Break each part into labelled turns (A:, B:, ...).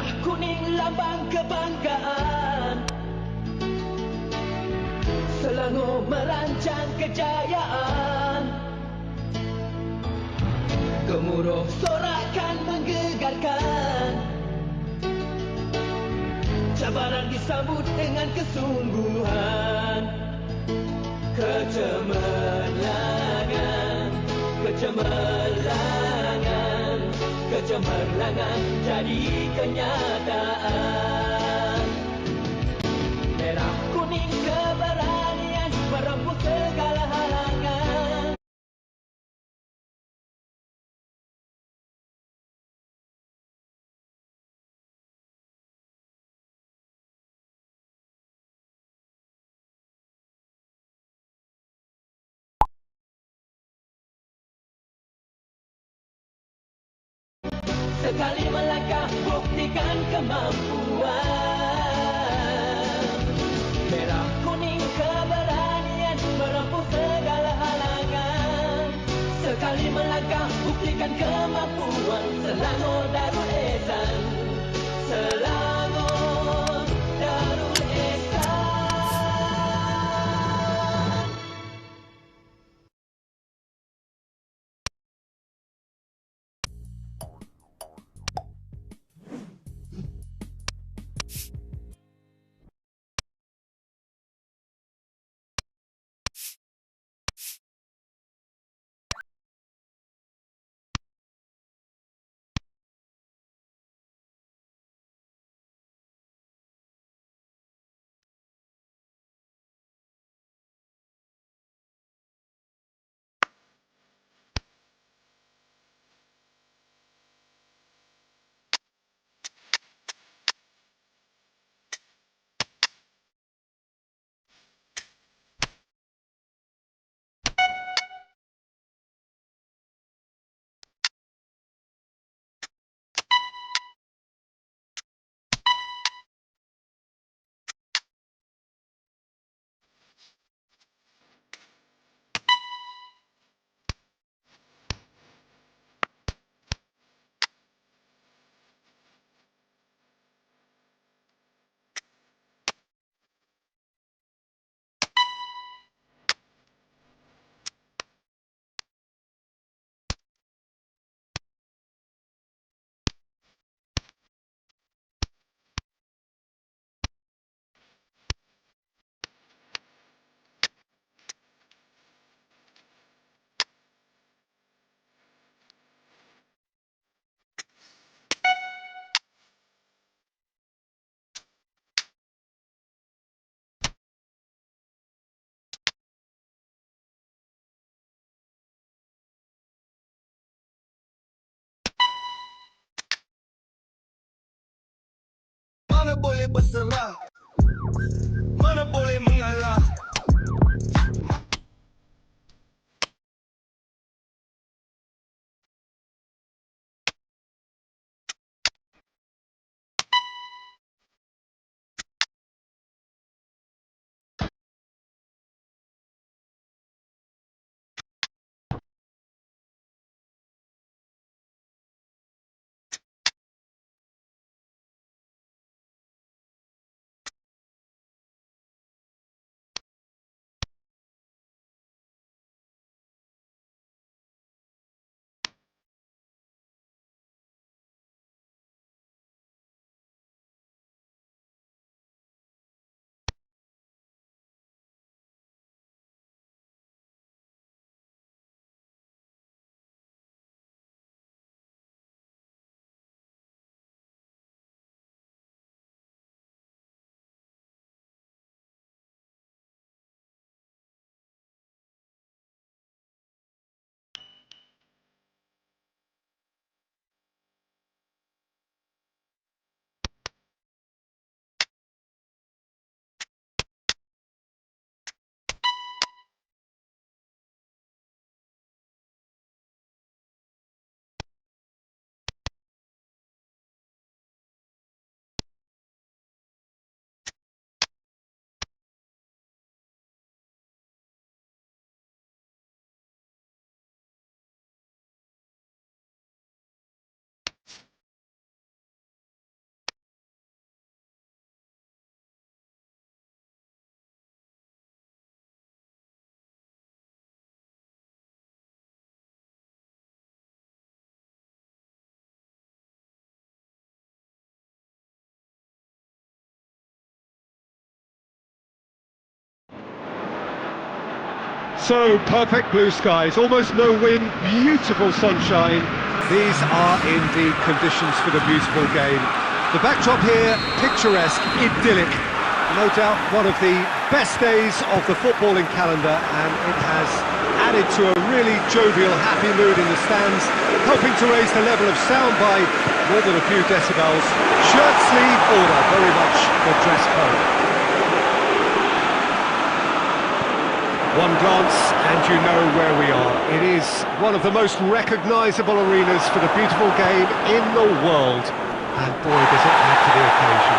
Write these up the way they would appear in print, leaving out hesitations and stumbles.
A: Merah kuning lambang kebanggaan, Selangor merancang kejayaan. Gemuruh sorakan menggegarkan, cabaran disambut dengan kesungguhan. Kecemerlangan, kecemerlangan, kecemerlangan jadi kenyataan. Merah kuning keberanian merempuh segala halangan. Sekali melangkah buktikan kemampuan. Merah kuning keberanian merempuh segala halangan. Sekali melangkah buktikan kemampuan. Selangor Darul Ehsan, Selangor Darul Ehsan.
B: Mana boleh berserah, mana boleh mengalah.
C: So, perfect blue skies, almost no wind, beautiful sunshine. These are indeed conditions for the beautiful game. The backdrop here, picturesque, idyllic. No doubt one of the best days of the footballing calendar, and it has added to a really jovial, happy mood in the stands, helping to raise the level of sound by more than a few decibels. Shirt sleeve order, very much the dress code. One glance and you know where we are. It is one of the most recognisable arenas for the beautiful game in the world. And boy, does it add to the occasion.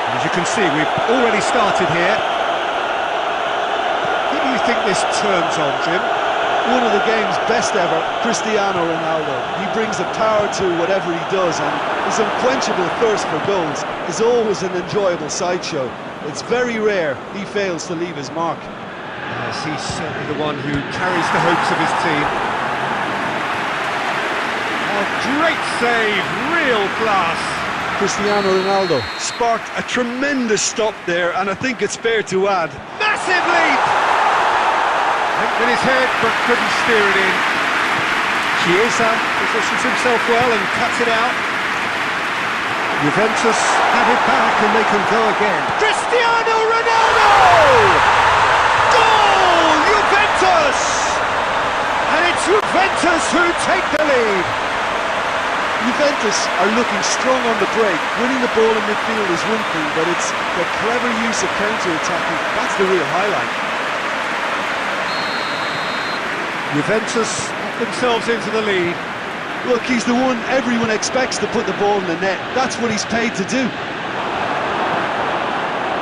C: And as you can see, we've already started here. Who do you think this turns on, Jim?
D: One of the game's best ever, Cristiano Ronaldo. He brings the power to whatever he does, and his unquenchable thirst for goals is always an enjoyable sideshow. It's very rare he fails to leave his mark.
C: Yes, he's certainly the one who carries the hopes of his team. Oh, great save, real class.
D: Cristiano Ronaldo sparked a tremendous stop there, and I think it's fair to add,
C: Massive leap! Went with his head, but couldn't steer it in. Chiesa positions himself well and cuts it out. Juventus have it back and they can go again. Cristiano Ronaldo! Goal! Juventus! And it's Juventus who take the lead.
D: Juventus are looking strong on the break. Winning the ball in midfield is one thing, but it's the clever use of counter-attacking. That's the real highlight.
C: Juventus put themselves into the lead.
D: Look, he's the one everyone expects to put the ball in the net. That's what he's paid to do.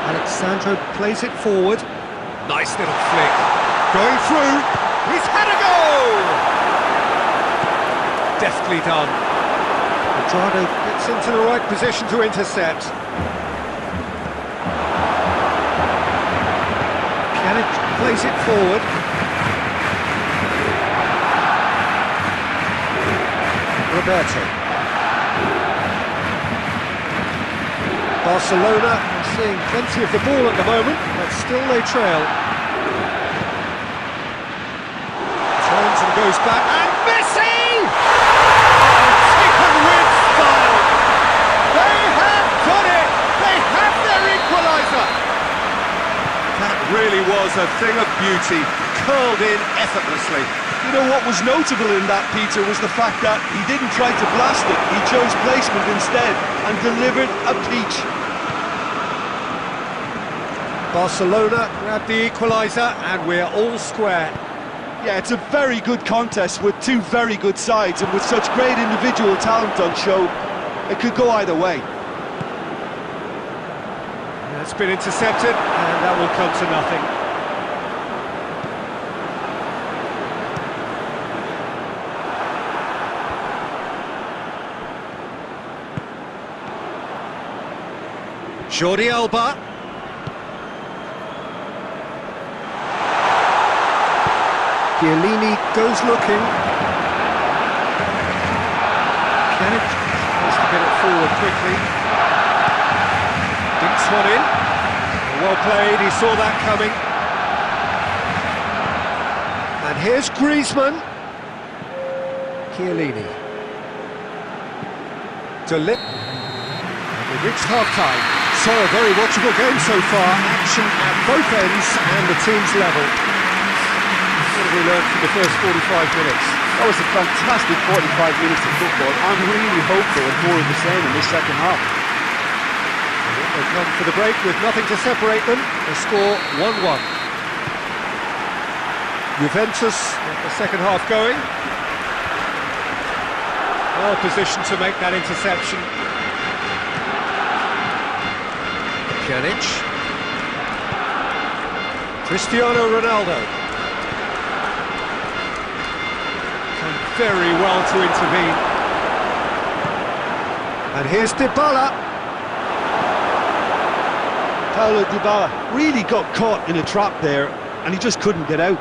C: Alexandro plays it forward. Nice little flick. Going through. He's had a goal! Deftly done. Quadrado gets into the right position to intercept. Pjanic plays it forward. Roberto. Barcelona are seeing plenty of the ball at the moment, but still they trail. Turns and goes back, and Messi! Taken with style! They have got it! They have their equaliser! That really was a thing of beauty, curled in effortlessly.
D: You know what was notable in that, Peter, was the fact that he didn't try to blast it. He chose placement instead and delivered a peach.
C: Barcelona grab the equaliser and we're all square.
D: Yeah, it's a very good contest with two very good sides, and with such great individual talent on show, it could go either way.
C: That's been intercepted and that will come to nothing. Jordi Alba. Chiellini goes looking. Pjanic tries to get it forward quickly. Dinks one in. Well played, he saw that coming. And here's Griezmann. Chiellini. We've reached half-time. So a very watchable game so far. Action at both ends and the team's level. What have we learned from the first 45 minutes?
D: That was a fantastic 45 minutes of football. I'm really hopeful of more of the same in this second half.
C: They come for the break with nothing to separate them. The score 1-1. Juventus get the second half going. Well positioned to make that interception. Pjanic. Cristiano Ronaldo. Done very well to intervene. And here's Dybala.
D: Paulo Dybala really got caught in a trap there, and he just couldn't get out.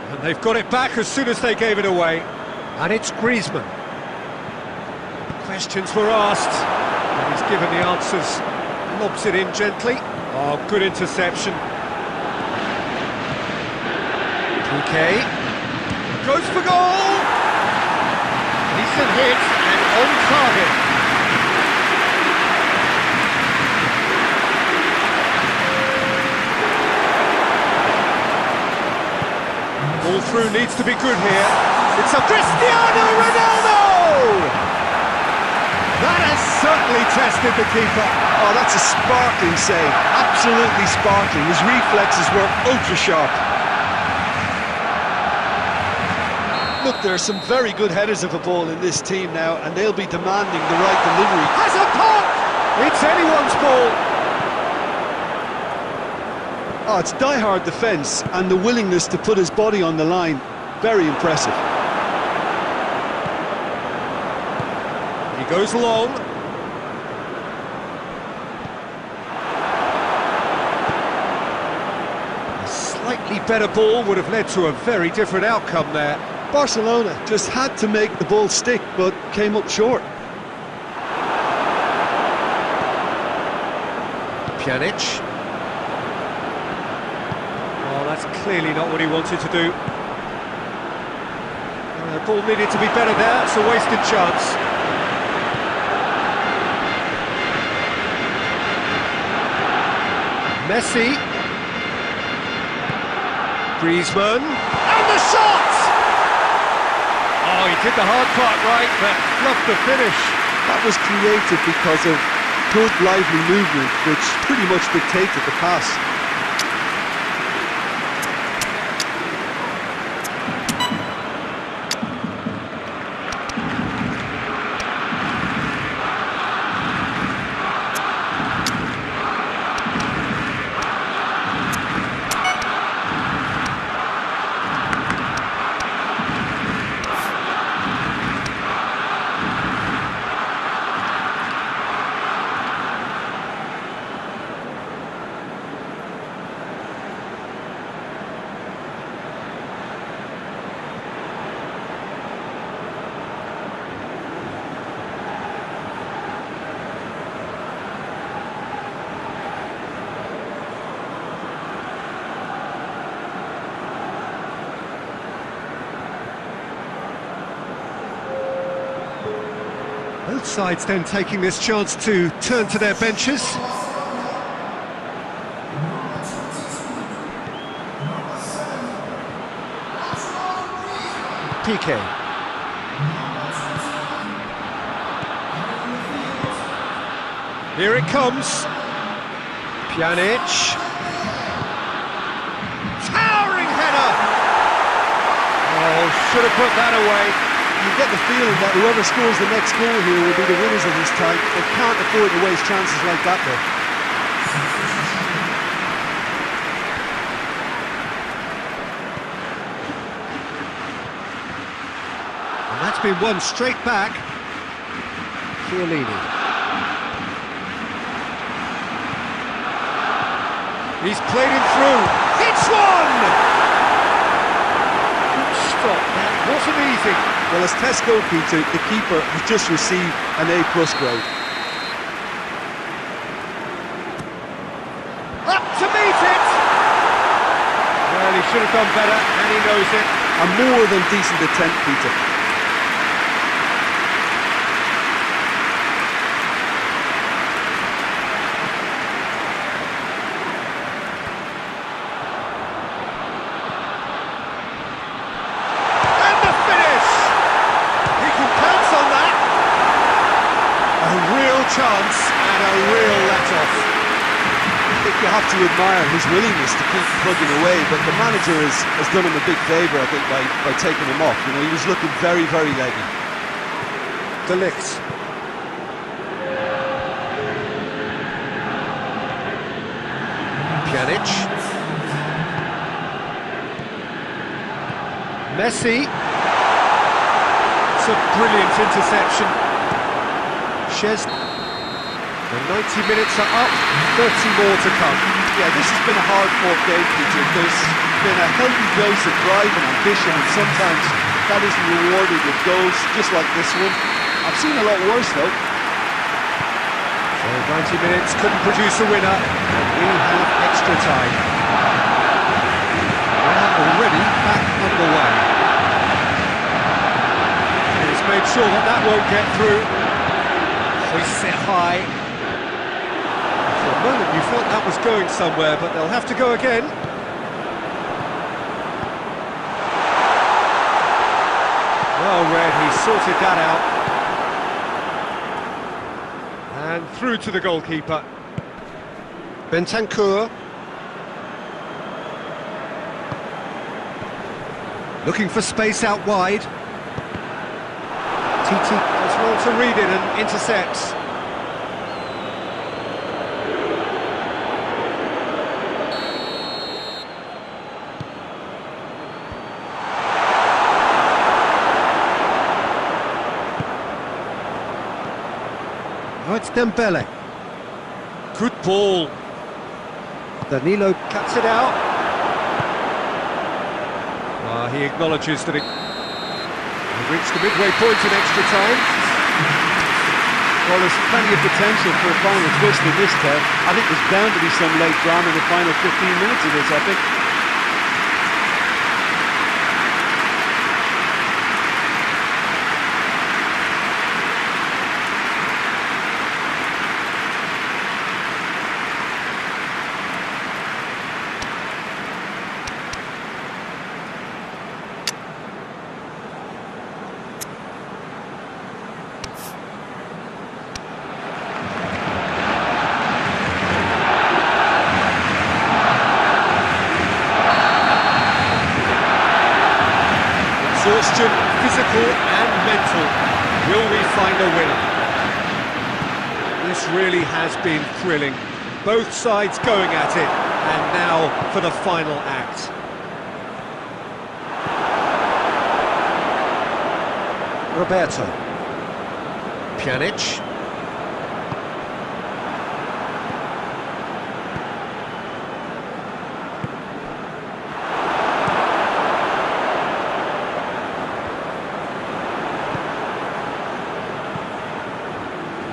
C: And they've got it back as soon as they gave it away. And it's Griezmann. Questions were asked, and he's given the answers. Lobs it in gently. Oh, good interception. PK goes for goal! Decent hit and on target. Ball through needs to be good here. It's a Cristiano Ronaldo! That has certainly tested the keeper.
D: Oh, that's a sparkling save, absolutely sparkling. His reflexes were ultra sharp. Look, there are some very good headers of a ball in this team now, and they'll be demanding the right delivery.
C: Has a pop! It's anyone's ball.
D: Oh, it's die-hard defence, and the willingness to put his body on the line. Very impressive.
C: He goes long. A slightly better ball would have led to a very different outcome there.
D: Barcelona just had to make the ball stick, but came up short.
C: Pjanic. Oh, that's clearly not what he wanted to do. The ball needed to be better there, it's a wasted chance. Messi. Griezmann. And the shot! Oh, he did the hard part right, but fluffed the finish.
D: That was created because of good, lively movement, which pretty much dictated the pass.
C: Both sides then taking this chance to turn to their benches. PK. Here it comes. Pjanic. Towering header! Oh, should have put that away.
D: You get the feeling that whoever scores the next goal here will be the winners of this tie. They can't afford to waste chances like that, though.
C: And that's been won straight back. Chiellini. He's played him through. It's one! Good stop. That wasn't easy.
D: Well, as test goalkeeper, the keeper has just received an A+ grade.
C: Up to meet it! Well, he should have done better, and he knows it.
D: A more than decent attempt, Peter.
C: Chance and a real let-off.
D: I think you have to admire his willingness to keep plugging away, but the manager has done him a big favour, I think, by taking him off. You know, he was looking very, very leggy.
C: De Ligt. Pjanic. Messi. It's a brilliant interception. The 90 minutes are up, 30 more to come.
D: Yeah, this has been a hard-fought game, Peter. There's been a healthy dose of drive and ambition, and sometimes that isn't rewarded with goals, just like this one. I've seen a lot worse, though.
C: Well, 90 minutes couldn't produce a winner. We have extra time. We are already back underway. He's made sure that that won't get through. Hoists it high. For a moment you thought that was going somewhere, but they'll have to go again. Well read, he sorted that out. And through to the goalkeeper. Bentancur. Looking for space out wide. Titi does well to read it and intercepts. Oh, it's Dembele. Good ball. Danilo cuts it out. He acknowledges that it reached the midway point in extra time.
D: Well, there's plenty of potential for a final twist in this, Ted. I think there's bound to be some late drama in the final 15 minutes of this epic.
C: Exhaustion, physical and mental. Will we find a winner? This really has been thrilling. Both sides going at it, and now for the final act. Roberto. Pjanic.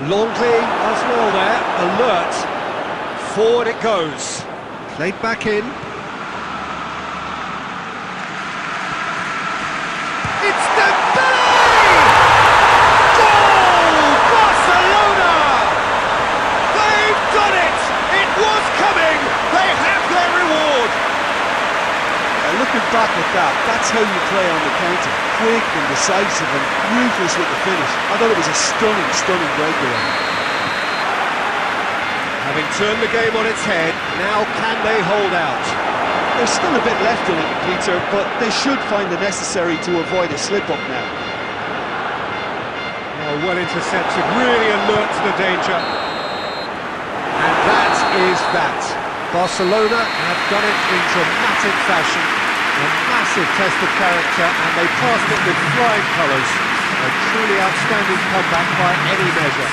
C: Longley as well there, alert. Forward it goes. Played back in. It's Dembele! Goal! Barcelona! They've done it! It was coming! They have their reward!
D: Looking back at that, that's how you play on the counter. Quick and decisive and ruthless with the finish. I thought it was a stunning breakaway.
C: Having turned the game on its head, now can they hold out?
D: There's still a bit left in it, Peter, but they should find the necessary to avoid a slip-up now.
C: Oh, well intercepted, really alert to the danger. And that is that. Barcelona have done it in dramatic fashion. A massive test of character, and they passed it with flying colours. A truly outstanding comeback by any measure.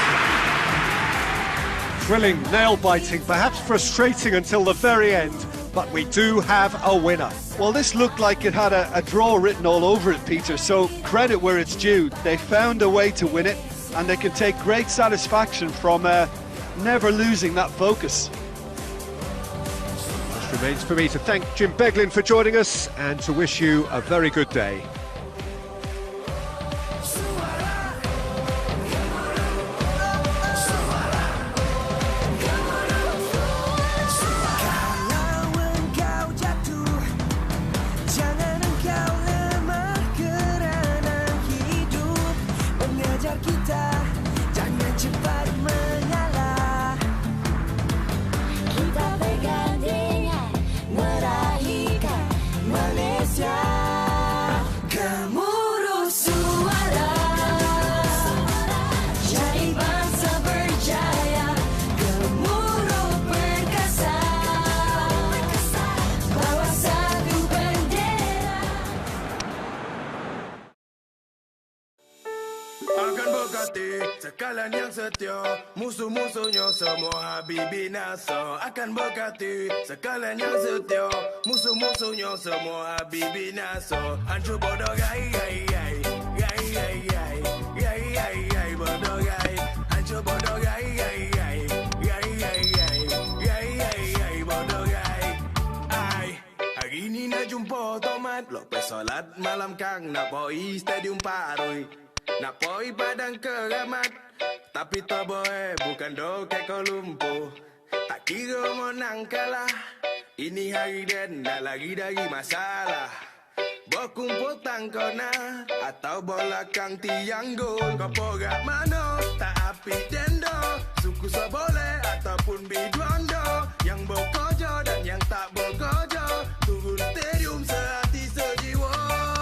C: Thrilling, nail-biting, perhaps frustrating until the very end, but we do have a winner.
D: Well, this looked like it had a draw written all over it, Peter, so credit where it's due. They found a way to win it, and they can take great satisfaction from never losing that focus.
C: Remains for me to thank Jim Beglin for joining us and to wish you a very good day.
B: Akan berkati sekalian yang setia, musuh-musuhnya semua habis binasa. Akan berkati sekalian yang setia, musuh-musuhnya semua habis binasa. Hancur bodoh gai gai gai gai gai gai gai gai gai bodoh gai. Hancur bodoh gai gai gai Blok pesolat malam kang nak poi stadium paroi. Nak poi padang keramat. Tapi tak boleh bukan doke Kolumpo. Tak kira menang kalah. Ini hari dan dah lagi dari masalah. Berkumpul tangkona atau bola kang tiang gol. Kau porak mana tak api tendo. Suku seboleh ataupun biduando. Yang berkojo dan yang tak berkojo. Turun stadium sehati sejiwa.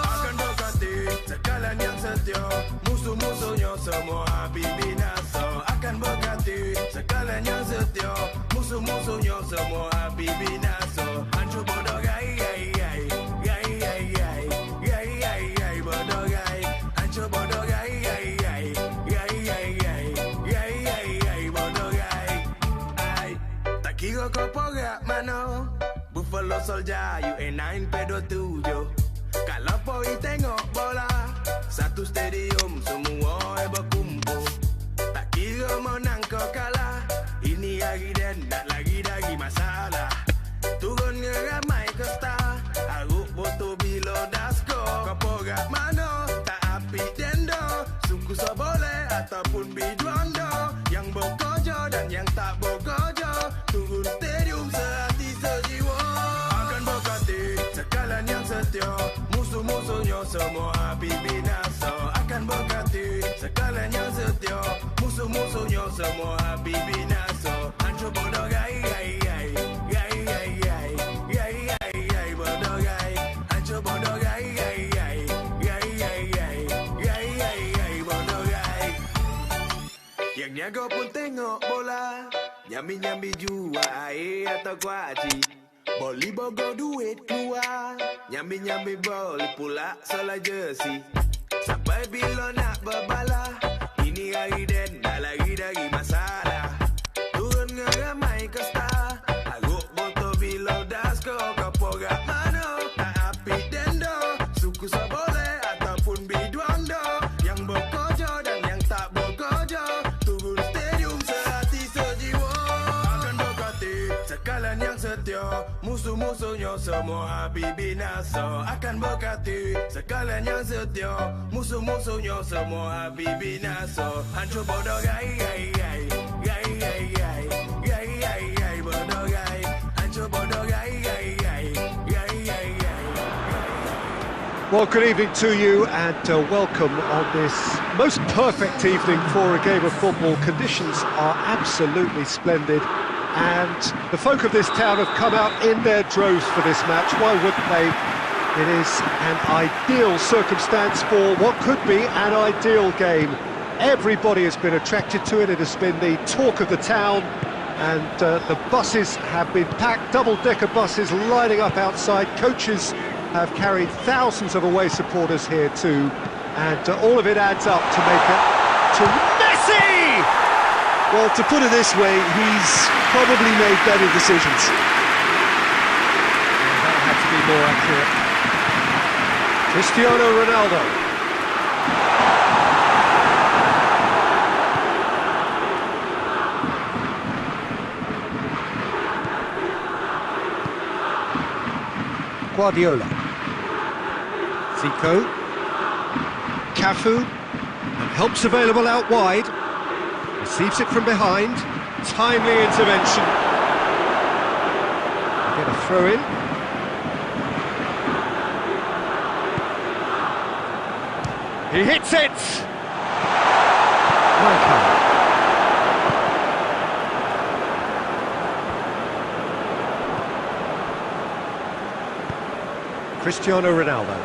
B: Akan berkati sekalian yang setia. Musuh-musuhnya semua habis binasa. Akan berkati sekalian yang setia. Musuh-musuhnya semua habis binasa. Hancur bodoh gai gai gai. Gai gai gai. Gai gai gai bodoh gai. Hancur bodoh gai gai gai. Gai gai gai. Gai gai gai bodoh gai. Ai, tak kira kau porak mana. Buffalo Soldier UN9 pedo 7. Kalau poi tengok bola, satu stadium semua berkumpul. Tak kira menang kau kalah. Ini hari dan tak lagi dari masalah. Turun ngeramai ke star. Aruk botol bila dah skor. Kau porak mana tak api tendo. Suku seboleh ataupun biduando. Yang berkojo dan yang tak berkojo. Turun stadium sehati sejiwa. Akan berkati sekalian yang setia. Musuh-musuhnya semua habis binasa. Akan berkati sekalian yang setia. Musuh-musuhnya semua habis binasa. Hancur bodoh gai gai gai. Gai gai gai. Gai gai gai bodoh gai. Hancur bodoh gai gai gai. Gai gai gai. Gai gai gai bodoh gai. Yang niaga pun tengok bola. Nyambi-nyambi jual air atau kuaci. Boli bogo duit keluar. Nyambi-nyambi boli pula solat jersey. Sampai bila nak berbala. Ini hari dan dah lagi dari masalah. Turun ngeramai ke star. Aruk botol bila dah skor. Kau porak mana tak api tendo. Suku seboleh ataupun biduando. Yang berkojo dan yang tak berkojo. Turun stadium sehati sejiwa. Akan berkati sekalian yang setia. Musuh-musuhnya semua habis binasa. Akan berkati sekalian yang setia. Musuh-musuhnya semua habis binasa. Hancur bodoh gai gai gai. Gai gai gai. Gai gai gai bodoh gai. Hancur bodoh gai gai gai. Gai gai gai.
C: Well, good evening to you and welcome on this most perfect evening for a game of football. Conditions are absolutely splendid. And the folk of this town have come out in their droves for this match. Why wouldn't they? It is an ideal circumstance for what could be an ideal game. Everybody has been attracted to it. It has been the talk of the town. And the buses have been packed, double-decker buses lining up outside. Coaches have carried thousands of away supporters here too. And all of it adds up to make it to Messi!
D: Well, to put it this way, he's probably made better decisions.
C: That had to be more accurate. Cristiano Ronaldo. Guardiola. Zico. Cafu. And helps available out wide. Receives it from behind. Timely intervention. Get a throw in. He hits it! Rijkaard. Cristiano Ronaldo.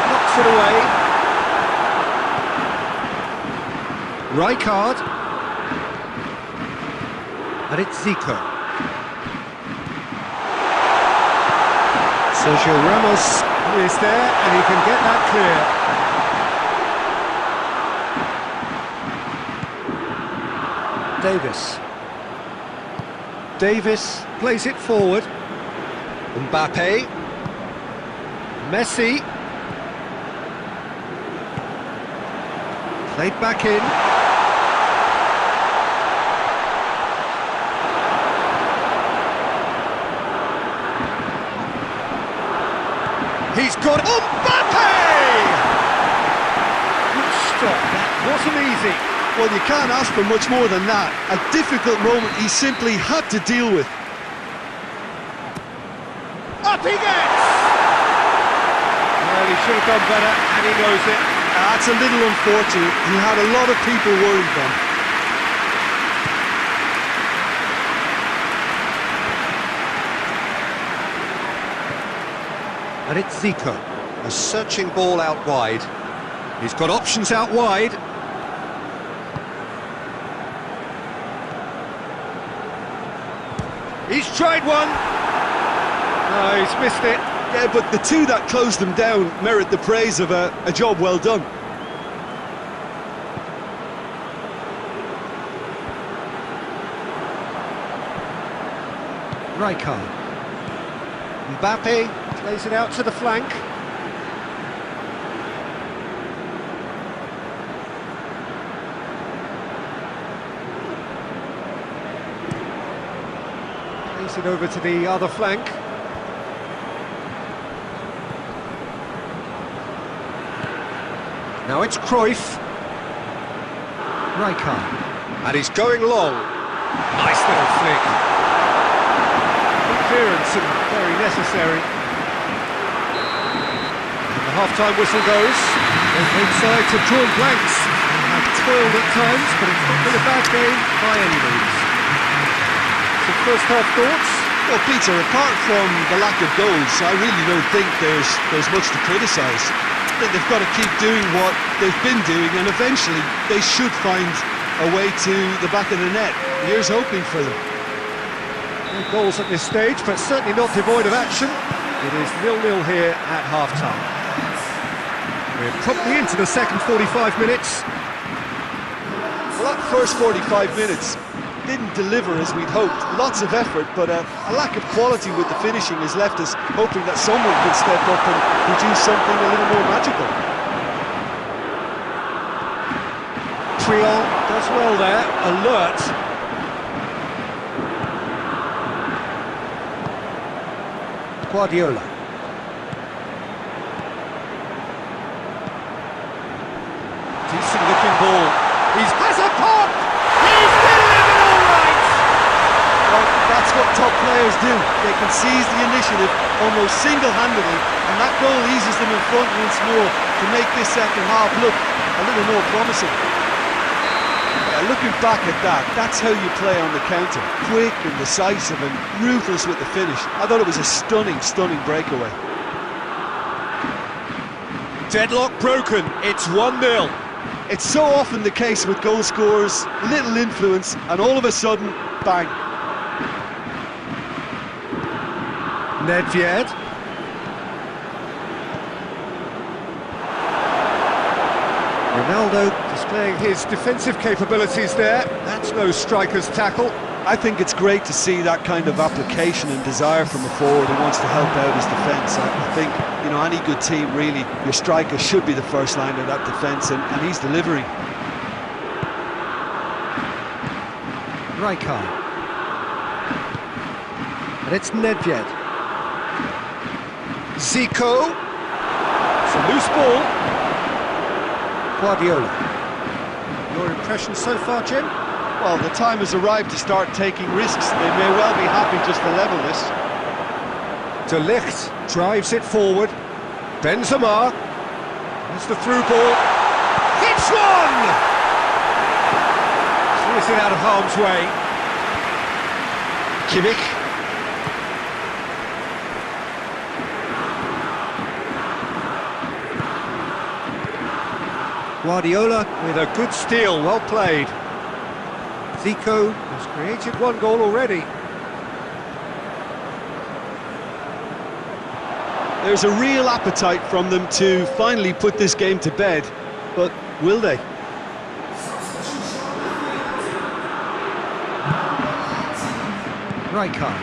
C: Knocks it away. Rijkaard. And it's Zico. Sergio Ramos is there and he can get that clear. Davis plays it forward. Mbappe. Messi. Played back in. He's got Mbappe! Good stop, that wasn't easy.
D: Well, you can't ask for much more than that. A difficult moment he simply had to deal with.
C: Up he gets! Well, he should have done better, and he knows it.
D: That's a little unfortunate. He had a lot of people worried then.
C: And it's Zico. A searching ball out wide. He's got options out wide. He's tried one. No, he's missed it.
D: Yeah, but the two that closed them down merit the praise of a job well done.
C: Rijkaard. Mbappe plays it out to the flank. Plays it over to the other flank. Now it's Cruyff. Rijkaard. And he's going long. Nice little flick. Clearance and very necessary. And the half-time whistle goes. Both sides have drawn blanks and have toiled at times, but it's not been a bad game by any means. Some first-half thoughts?
D: Well, Peter, apart from the lack of goals, I really don't think there's much to criticise. I think they've got to keep doing what they've been doing, and eventually they should find a way to the back of the net. Here's hoping for them.
C: No goals at this stage, but certainly not devoid of action. It is 0-0 here at half-time. We're promptly into the second 45 minutes.
D: Well, that first 45 minutes didn't deliver as we'd hoped. Lots of effort, but a lack of quality with the finishing has left us hoping that someone can step up and produce something a little more magical.
C: Triol does well there, alert. Guardiola. Decent looking ball. He has a pop! He's delivered all right!
D: Well, that's what top players do. They can seize the initiative almost single-handedly, and that goal eases them in front once more to make this second half look a little more promising. Yeah, looking back at that, that's how you play on the counter. Quick and decisive and ruthless with the finish. I thought it was a stunning, stunning breakaway.
C: Deadlock broken, it's 1-0.
D: It's so often the case with goal scorers, little influence, and all of a sudden, bang.
C: Nedved. Ronaldo displaying his defensive capabilities there. That's no striker's tackle.
D: I think it's great to see that kind of application and desire from a forward who wants to help out his defence. I think, you know, any good team really, your striker should be the first line of that defence, and he's delivering.
C: Rijkaard. And it's Nedved. Zico. It's a loose ball. Guardiola. Your impression so far, Jim?
D: Well, the time has arrived to start taking risks. They may well be happy just to level this.
C: De Ligt drives it forward. Benzema. That's the through ball. Hits one! Clears it out of harm's way. Kimmich. Guardiola with a good steal, well played. Zico has created one goal already.
D: There's a real appetite from them to finally put this game to bed, but will they?
C: Rijkaard.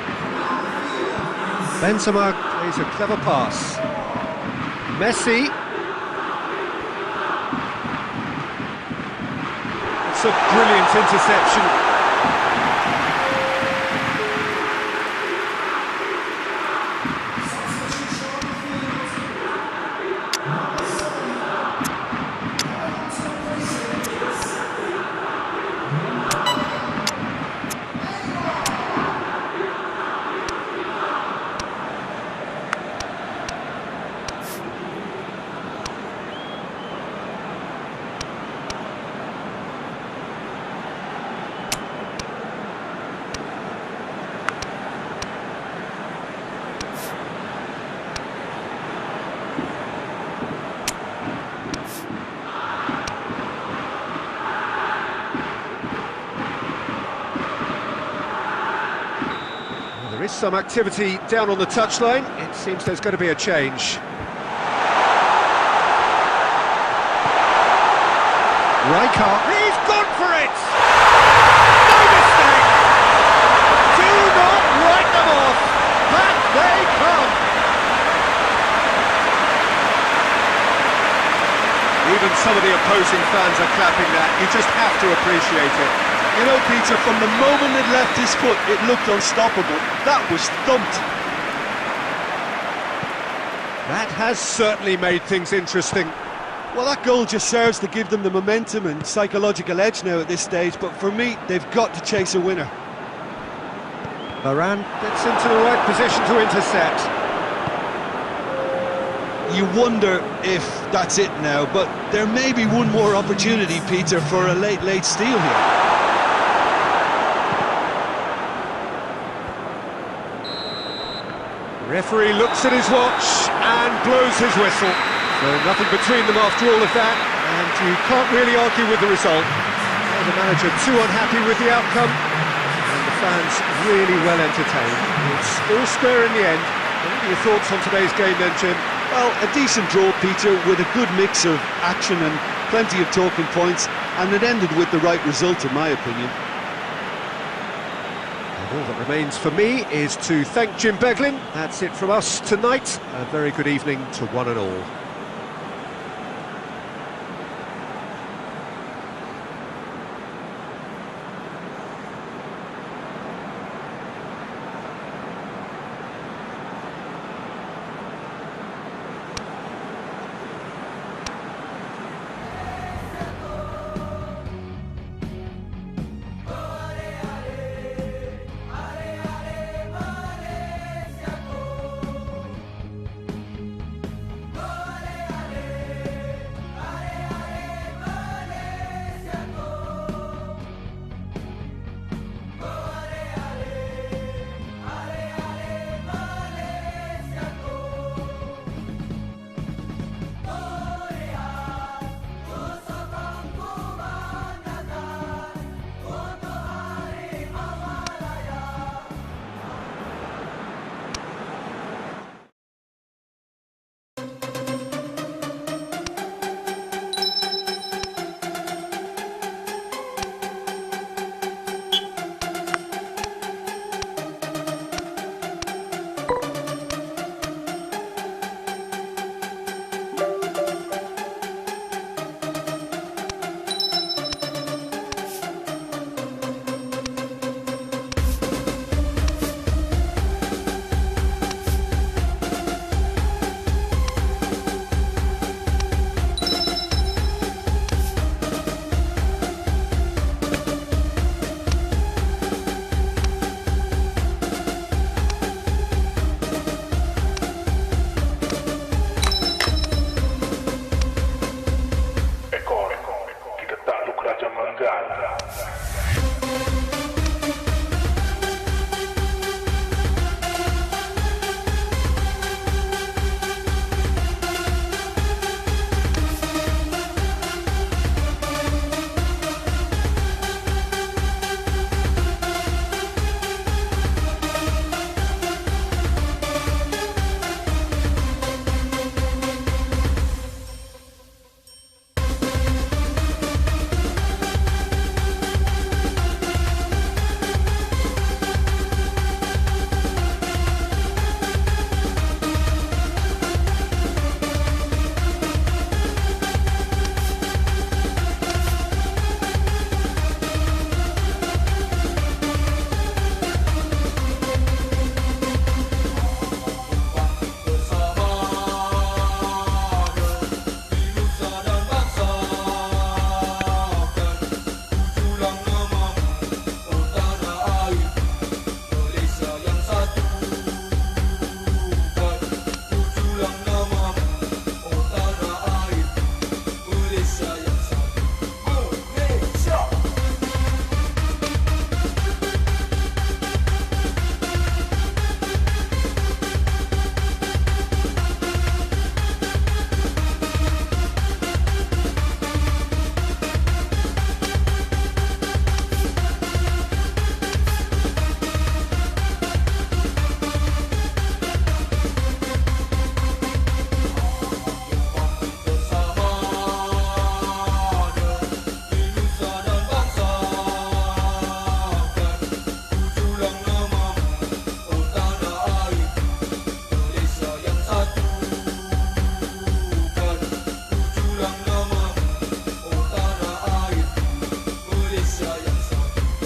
C: Benzema plays a clever pass. Messi. It's a brilliant interception. There is some activity down on the touchline. It seems there's going to be a change. Rijkaard, he's gone for it! No mistake! Do not write them off! Back they come! Even some of the opposing fans are clapping that. You just have to appreciate it.
D: You know, Peter, from the moment it left his foot, it looked unstoppable. That was thumped.
C: That has certainly made things interesting.
D: Well, that goal just serves to give them the momentum and psychological edge now at this stage, but for me, they've got to chase a winner.
C: Varane gets into the right position to intercept.
D: You wonder if that's it now, but there may be one more opportunity, Peter, for a late steal here.
C: The referee looks at his watch and blows his whistle. So nothing between them after all of that, and you can't really argue with the result. Now the manager too unhappy with the outcome, and the fans really well entertained. It's all square in the end. What are your thoughts on today's game then, Jim?
D: Well, a decent draw, Peter, with a good mix of action and plenty of talking points, and it ended with the right result, in my opinion.
C: And all that remains for me is to thank Jim Beglin. That's it from us tonight. A very good evening to one and all.
E: Kita takluk Raja Manggala.